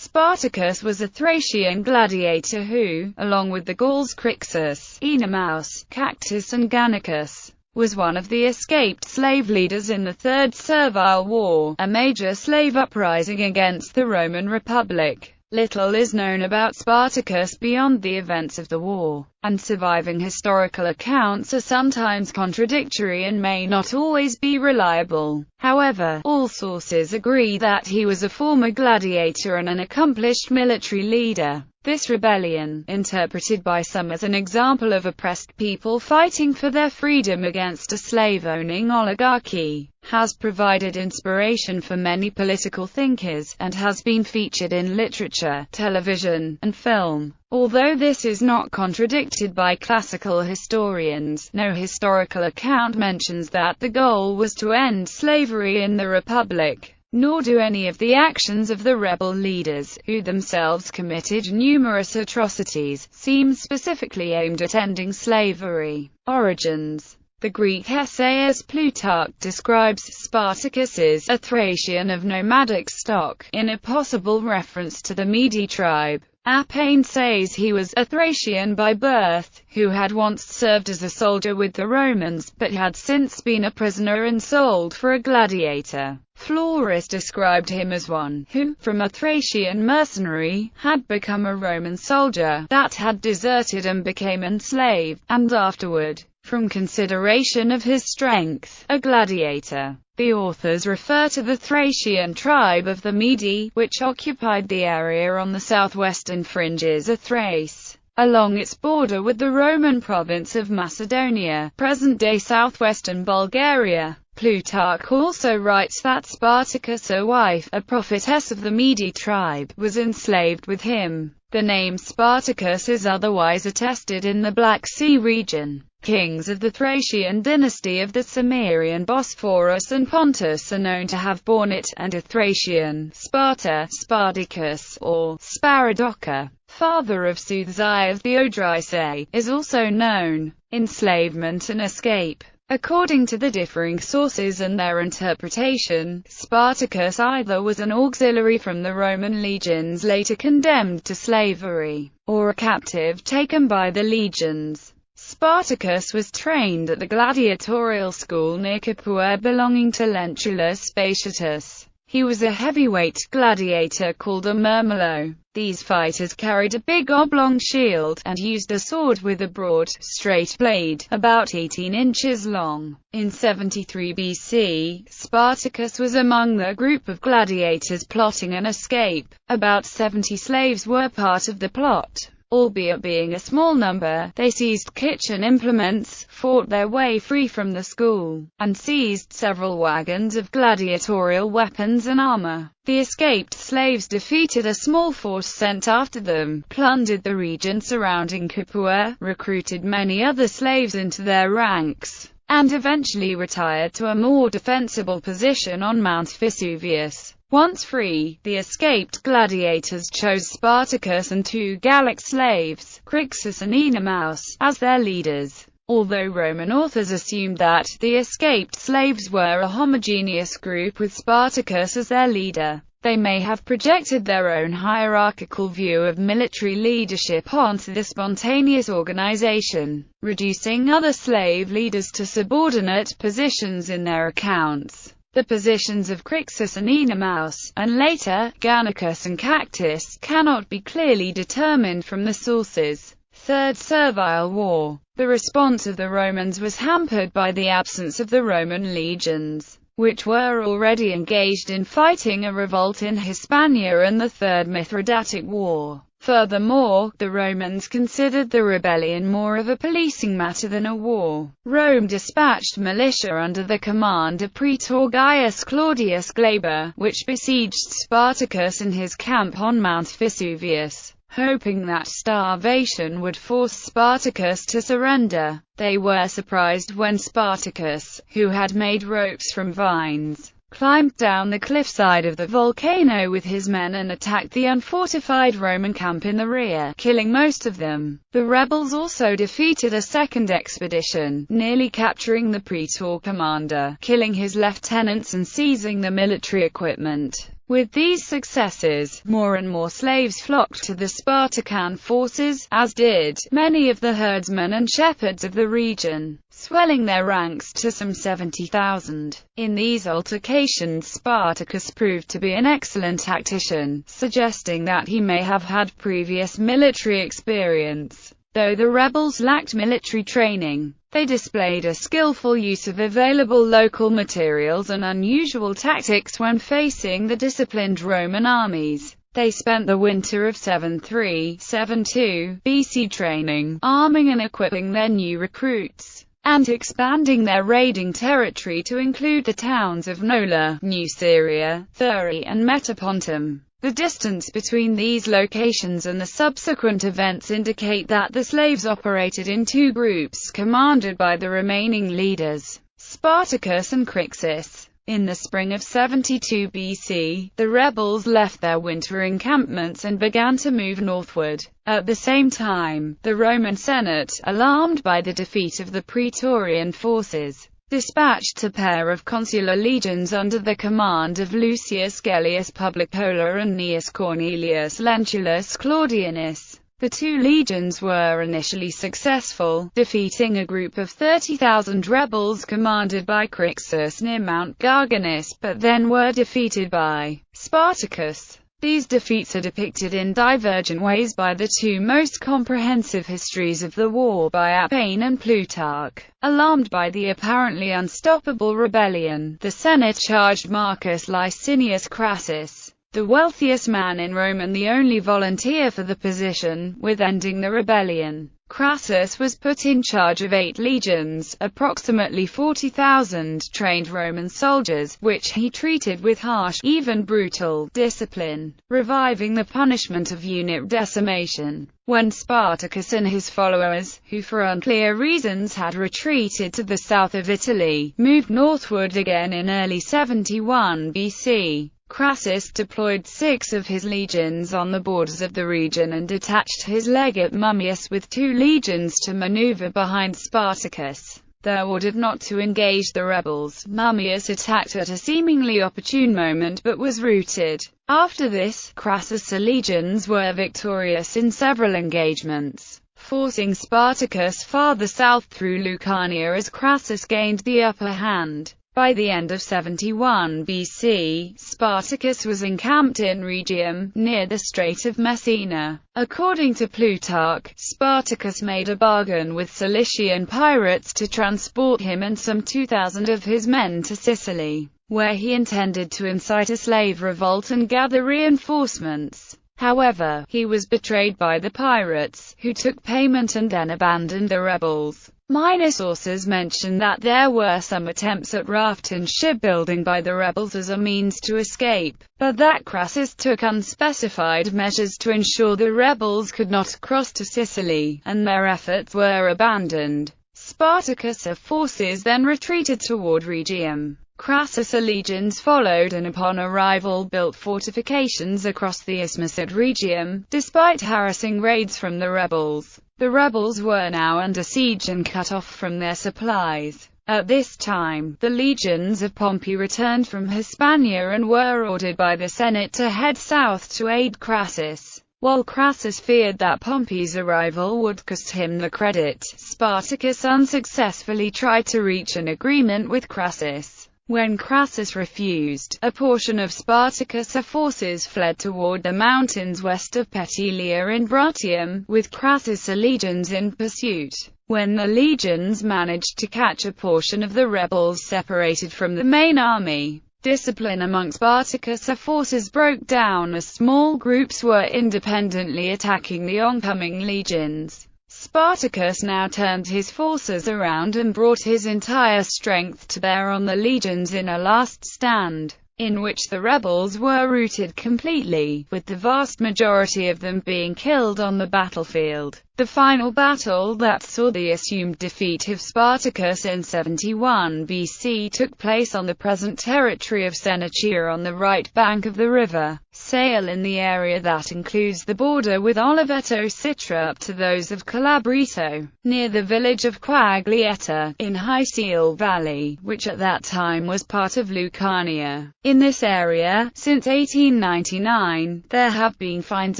Spartacus was a Thracian gladiator who, along with the Gauls Crixus, Ennomus, Cactus and Gannicus, was one of the escaped slave leaders in the Third Servile War, a major slave uprising against the Roman Republic. Little is known about Spartacus beyond the events of the war, and surviving historical accounts are sometimes contradictory and may not always be reliable. However, all sources agree that he was a former gladiator and an accomplished military leader. This rebellion, interpreted by some as an example of oppressed people fighting for their freedom against a slave-owning oligarchy, has provided inspiration for many political thinkers, and has been featured in literature, television, and film. Although this is not contradicted by classical historians, no historical account mentions that the goal was to end slavery in the Republic. Nor do any of the actions of the rebel leaders, who themselves committed numerous atrocities, seem specifically aimed at ending slavery. Origins. The Greek essayist Plutarch describes Spartacus as a Thracian of nomadic stock, in a possible reference to the Mede tribe. Appian says he was a Thracian by birth, who had once served as a soldier with the Romans, but had since been a prisoner and sold for a gladiator. Florus described him as one who, from a Thracian mercenary, had become a Roman soldier, that had deserted and became enslaved, and afterward, from consideration of his strength, a gladiator. The authors refer to the Thracian tribe of the Mede, which occupied the area on the southwestern fringes of Thrace, along its border with the Roman province of Macedonia, present-day southwestern Bulgaria. Plutarch also writes that Spartacus' wife, a prophetess of the Mede tribe, was enslaved with him. The name Spartacus is otherwise attested in the Black Sea region. Kings of the Thracian dynasty of the Cimmerian Bosphorus and Pontus are known to have borne it, and a Thracian, Sparta, Spartacus, or Sparadoca, father of Soothzai of the Odrysae, is also known. Enslavement and escape. According to the differing sources and their interpretation, Spartacus either was an auxiliary from the Roman legions later condemned to slavery, or a captive taken by the legions. Spartacus was trained at the gladiatorial school near Capua belonging to Lentulus Spatiatus. He was a heavyweight gladiator called a murmelo. These fighters carried a big oblong shield, and used a sword with a broad, straight blade, about 18 inches long. In 73 BC, Spartacus was among the group of gladiators plotting an escape. About 70 slaves were part of the plot. Albeit being a small number, they seized kitchen implements, fought their way free from the school, and seized several wagons of gladiatorial weapons and armor. The escaped slaves defeated a small force sent after them, plundered the region surrounding Capua, recruited many other slaves into their ranks, and eventually retired to a more defensible position on Mount Vesuvius. Once free, the escaped gladiators chose Spartacus and 2 Gallic slaves, Crixus and Ennomus, as their leaders. Although Roman authors assumed that the escaped slaves were a homogeneous group with Spartacus as their leader, they may have projected their own hierarchical view of military leadership onto the spontaneous organization, reducing other slave leaders to subordinate positions in their accounts. The positions of Crixus and Ennomus, and later, Gannicus and Cactus, cannot be clearly determined from the sources. Third Servile War. The response of the Romans was hampered by the absence of the Roman legions, which were already engaged in fighting a revolt in Hispania and the Third Mithridatic War. Furthermore, the Romans considered the rebellion more of a policing matter than a war. Rome dispatched militia under the command of Praetor Gaius Claudius Glaber, which besieged Spartacus in his camp on Mount Vesuvius, hoping that starvation would force Spartacus to surrender. They were surprised when Spartacus, who had made ropes from vines, climbed down the cliffside of the volcano with his men and attacked the unfortified Roman camp in the rear, killing most of them. The rebels also defeated a second expedition, nearly capturing the praetor commander, killing his lieutenants and seizing the military equipment. With these successes, more and more slaves flocked to the Spartacan forces, as did many of the herdsmen and shepherds of the region, swelling their ranks to some 70,000. In these altercations Spartacus proved to be an excellent tactician, suggesting that he may have had previous military experience. Though the rebels lacked military training, they displayed a skillful use of available local materials and unusual tactics when facing the disciplined Roman armies. They spent the winter of 73–72 BC training, arming and equipping their new recruits, and expanding their raiding territory to include the towns of Nola, New Syria, Thurii, and Metapontum. The distance between these locations and the subsequent events indicate that the slaves operated in two groups commanded by the remaining leaders, Spartacus and Crixus. In the spring of 72 BC, the rebels left their winter encampments and began to move northward. At the same time, the Roman Senate, alarmed by the defeat of the Praetorian forces, dispatched a pair of consular legions under the command of Lucius Gellius Publicola and Gnaeus Cornelius Lentulus Claudianus. The two legions were initially successful, defeating a group of 30,000 rebels commanded by Crixus near Mount Garganus, but then were defeated by Spartacus. These defeats are depicted in divergent ways by the two most comprehensive histories of the war by Appian and Plutarch. Alarmed by the apparently unstoppable rebellion, the Senate charged Marcus Licinius Crassus, the wealthiest man in Rome and the only volunteer for the position, with ending the rebellion. Crassus was put in charge of 8 legions, approximately 40,000 trained Roman soldiers, which he treated with harsh, even brutal, discipline, reviving the punishment of unit decimation. When Spartacus and his followers, who for unclear reasons had retreated to the south of Italy, moved northward again in early 71 BC, Crassus deployed 6 of his legions on the borders of the region and detached his legate Mummius with 2 legions to maneuver behind Spartacus. Though ordered not to engage the rebels, Mummius attacked at a seemingly opportune moment but was routed. After this, Crassus' legions were victorious in several engagements, forcing Spartacus farther south through Lucania as Crassus gained the upper hand. By the end of 71 BC, Spartacus was encamped in Rhegium, near the Strait of Messina. According to Plutarch, Spartacus made a bargain with Cilician pirates to transport him and some 2,000 of his men to Sicily, where he intended to incite a slave revolt and gather reinforcements. However, he was betrayed by the pirates, who took payment and then abandoned the rebels. Minor sources mention that there were some attempts at raft and shipbuilding by the rebels as a means to escape, but that Crassus took unspecified measures to ensure the rebels could not cross to Sicily, and their efforts were abandoned. Spartacus' forces then retreated toward Rhegium. Crassus' legions followed and upon arrival built fortifications across the isthmus at Rhegium, despite harassing raids from the rebels. The rebels were now under siege and cut off from their supplies. At this time, the legions of Pompey returned from Hispania and were ordered by the Senate to head south to aid Crassus. While Crassus feared that Pompey's arrival would cost him the credit, Spartacus unsuccessfully tried to reach an agreement with Crassus. When Crassus refused, a portion of Spartacus' forces fled toward the mountains west of Petilia in Bruttium, with Crassus' legions in pursuit. When the legions managed to catch a portion of the rebels separated from the main army, discipline among Spartacus' forces broke down as small groups were independently attacking the oncoming legions. Spartacus now turned his forces around and brought his entire strength to bear on the legions in a last stand, in which the rebels were routed completely, with the vast majority of them being killed on the battlefield. The final battle that saw the assumed defeat of Spartacus in 71 BC took place on the present territory of Senecia on the right bank of the river sail in the area that includes the border with Oliveto Citra up to those of Calabrito, near the village of Quaglietta, in High Seal Valley, which at that time was part of Lucania. In this area, since 1899, there have been finds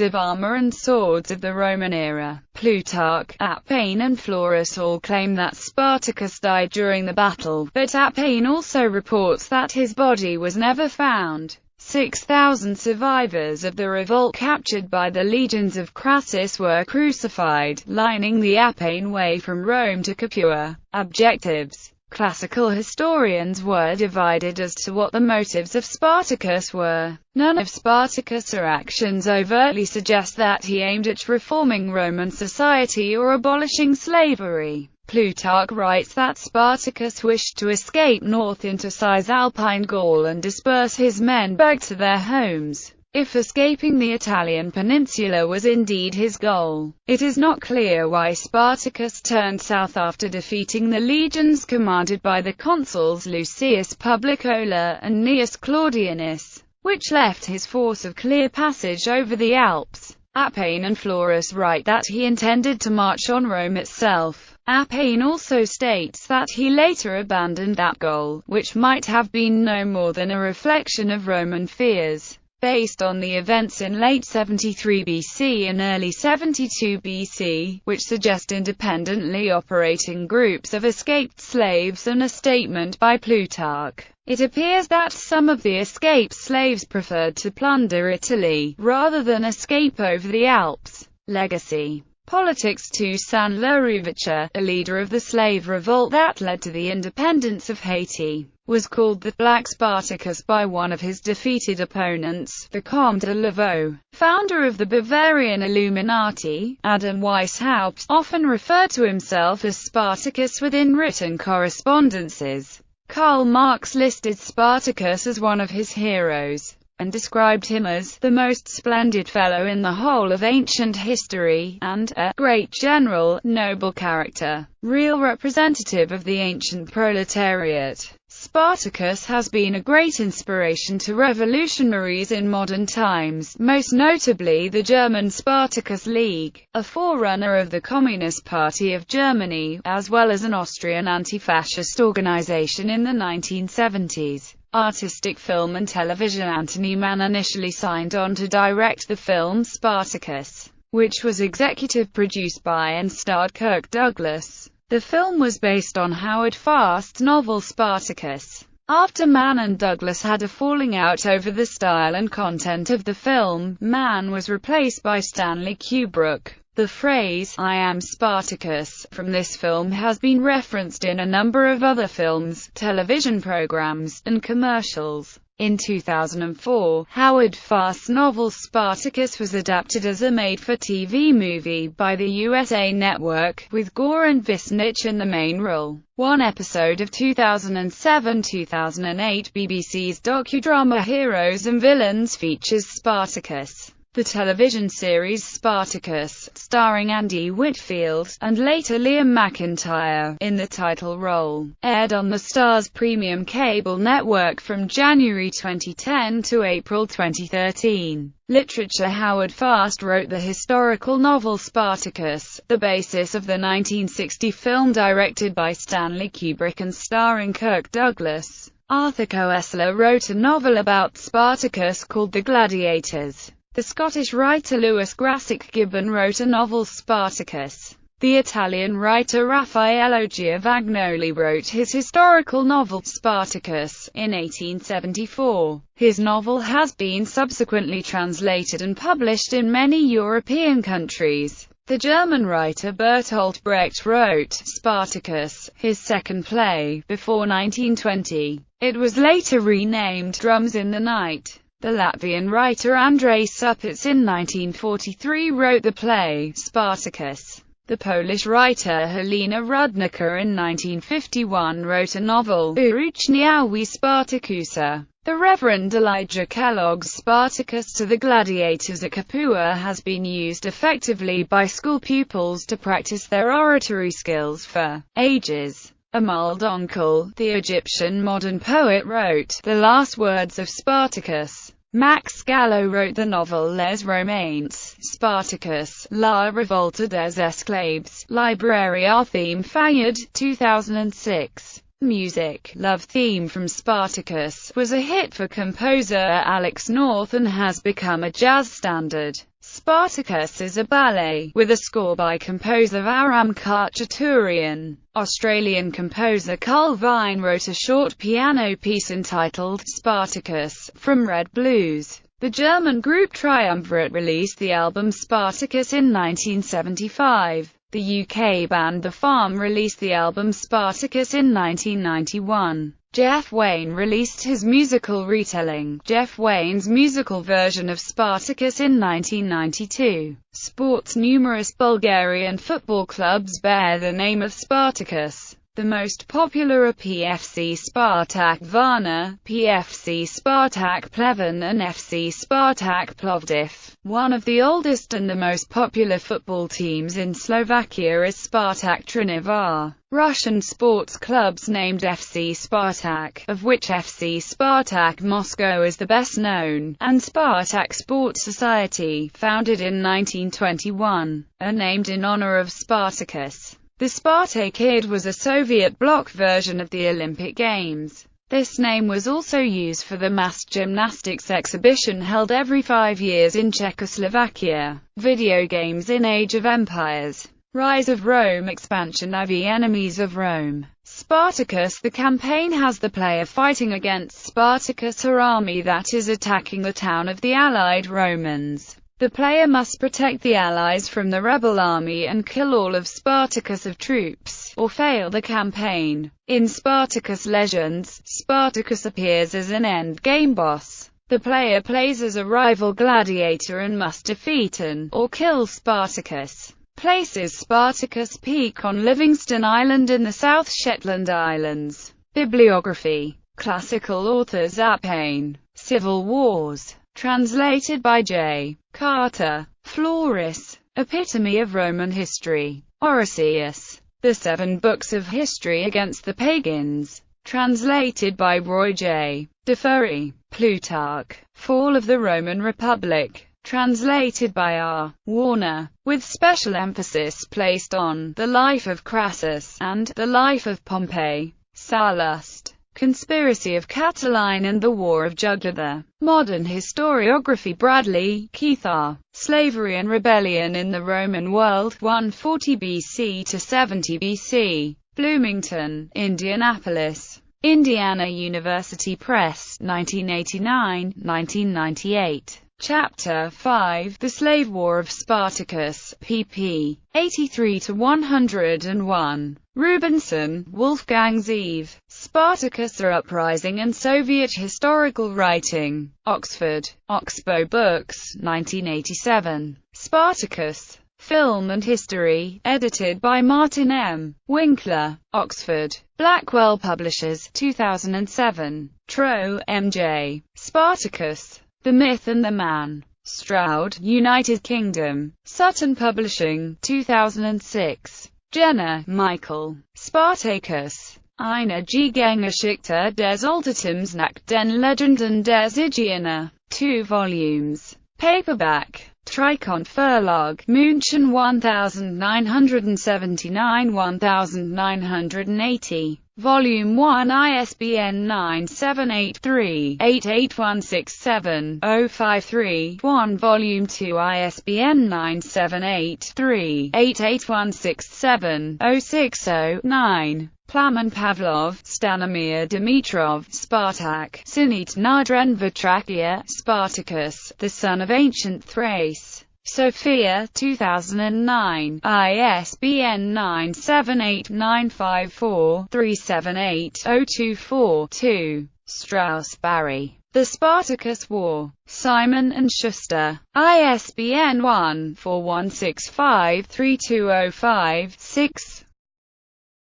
of armor and swords of the Roman era. Plutarch, Appian and Florus all claim that Spartacus died during the battle, but Appian also reports that his body was never found. 6,000 survivors of the revolt captured by the legions of Crassus were crucified, lining the Appian Way from Rome to Capua. Objectives. Classical historians were divided as to what the motives of Spartacus were. None of Spartacus' actions overtly suggest that he aimed at reforming Roman society or abolishing slavery. Plutarch writes that Spartacus wished to escape north into Cisalpine Gaul and disperse his men back to their homes. If escaping the Italian peninsula was indeed his goal, it is not clear why Spartacus turned south after defeating the legions commanded by the consuls Lucius Publicola and Gnaeus Claudianus, which left his force of clear passage over the Alps. Appian and Florus write that he intended to march on Rome itself. Appian also states that he later abandoned that goal, which might have been no more than a reflection of Roman fears. Based on the events in late 73 BC and early 72 BC, which suggest independently operating groups of escaped slaves and a statement by Plutarch, it appears that some of the escaped slaves preferred to plunder Italy, rather than escape over the Alps. Legacy. Politics. Toussaint Louverture, a leader of the slave revolt that led to the independence of Haiti, was called the Black Spartacus by one of his defeated opponents, the Comte de Lavaux. Founder of the Bavarian Illuminati, Adam Weishaupt often referred to himself as Spartacus within written correspondences. Karl Marx listed Spartacus as one of his heroes, and described him as the most splendid fellow in the whole of ancient history, and a great general, noble character, real representative of the ancient proletariat. Spartacus has been a great inspiration to revolutionaries in modern times, most notably the German Spartacus League, a forerunner of the Communist Party of Germany, as well as an Austrian anti-fascist organization in the 1970s. Artistic film and television. Anthony Mann initially signed on to direct the film Spartacus, which was executive produced by and starred Kirk Douglas. The film was based on Howard Fast's novel Spartacus. After Mann and Douglas had a falling out over the style and content of the film, Mann was replaced by Stanley Kubrick. The phrase, "I am Spartacus," from this film has been referenced in a number of other films, television programs, and commercials. In 2004, Howard Fast's novel Spartacus was adapted as a made-for-TV movie by the USA Network, with Goran Visnich in the main role. One episode of 2007-2008 BBC's docudrama Heroes and Villains features Spartacus. The television series Spartacus, starring Andy Whitfield, and later Liam McIntyre, in the title role, aired on the Starz premium cable network from January 2010 to April 2013. Literature. Howard Fast wrote the historical novel Spartacus, the basis of the 1960 film directed by Stanley Kubrick and starring Kirk Douglas. Arthur Koestler wrote a novel about Spartacus called The Gladiators. The Scottish writer Lewis Grassic Gibbon wrote a novel Spartacus. The Italian writer Raffaello Giovanni wrote his historical novel Spartacus in 1874. His novel has been subsequently translated and published in many European countries. The German writer Bertolt Brecht wrote Spartacus, his second play, before 1920. It was later renamed Drums in the Night. The Latvian writer Andrzej Suppic in 1943 wrote the play Spartacus. The Polish writer Helena Rudnicka in 1951 wrote a novel, Uroczniały Spartakusa. The Reverend Elijah Kellogg's Spartacus to the Gladiators at Capua has been used effectively by school pupils to practice their oratory skills for ages. Amal Donkal, the Egyptian modern poet, wrote the last words of Spartacus. Max Gallo wrote the novel Les Romances, Spartacus, La Revolta des Esclaves, Libraire theme Fayard, 2006. Music. Love theme from Spartacus was a hit for composer Alex North and has become a jazz standard. Spartacus is a ballet, with a score by composer Aram Khachaturian. Australian composer Carl Vine wrote a short piano piece entitled Spartacus, from Red Blues. The German group Triumvirate released the album Spartacus in 1975. The UK band The Farm released the album Spartacus in 1991. Jeff Wayne released his musical retelling, Jeff Wayne's musical version of Spartacus in 1992. Sports. Numerous Bulgarian football clubs bear the name of Spartacus. The most popular are PFC Spartak Varna, PFC Spartak Pleven and FC Spartak Plovdiv. One of the oldest and the most popular football teams in Slovakia is Spartak Trnava. Russian sports clubs named FC Spartak, of which FC Spartak Moscow is the best known, and Spartak Sports Society, founded in 1921, are named in honor of Spartacus. The Spartakid was a Soviet bloc version of the Olympic Games. This name was also used for the mass gymnastics exhibition held every 5 years in Czechoslovakia. Video games in Age of Empires. Rise of Rome. Expansion of the Enemies of Rome. Spartacus. The campaign has the player fighting against Spartacus, or army that is attacking the town of the allied Romans. The player must protect the allies from the rebel army and kill all of Spartacus' troops, or fail the campaign. In Spartacus Legends, Spartacus appears as an endgame boss. The player plays as a rival gladiator and must defeat or kill Spartacus. Places. Spartacus Peak on Livingston Island in the South Shetland Islands. Bibliography. Classical authors. Appian. Civil Wars. Translated by J. Carter. Flores. Epitome of Roman History. Orosius. The 7 Books of History Against the Pagans. Translated by Roy J. DeFurry. Plutarch. Fall of the Roman Republic. Translated by R. Warner, with special emphasis placed on the life of Crassus and the life of Pompey. Sallust. Conspiracy of Catiline and the War of Jugurtha. Modern Historiography. Bradley, Keith R. Slavery and Rebellion in the Roman World, 140 BC to 70 BC. Bloomington, Indianapolis. Indiana University Press, 1989-1998. Chapter 5, The Slave War of Spartacus, pp. 83-101. Rubinson, Wolfgang Zeev. Spartacus: A Uprising and Soviet Historical Writing. Oxford, Oxbow Books, 1987. Spartacus, Film and History, edited by Martin M. Winkler. Oxford, Blackwell Publishers, 2007. Troe, M.J. Spartacus, The Myth and the Man. Stroud, United Kingdom. Sutton Publishing, 2006. Jenner, Michael. Spartacus. Eine Geschichte des Altertums nach den Legenden des Hygiene. 2 volumes. Paperback. Tricont Verlag, München 1979-1980. Volume 1, ISBN 978-3-88167-053-1. Volume 2, ISBN 978-3-88167-060-9. Plamen Pavlov, Stanimir Dimitrov, Spartak, Sinit Nadren Vatrakia, Spartacus, the Son of Ancient Thrace. Sophia, 2009, ISBN 978-954-378-024-2. Strauss, Barry. The Spartacus War. Simon & Schuster. ISBN 1-4165-3205-6.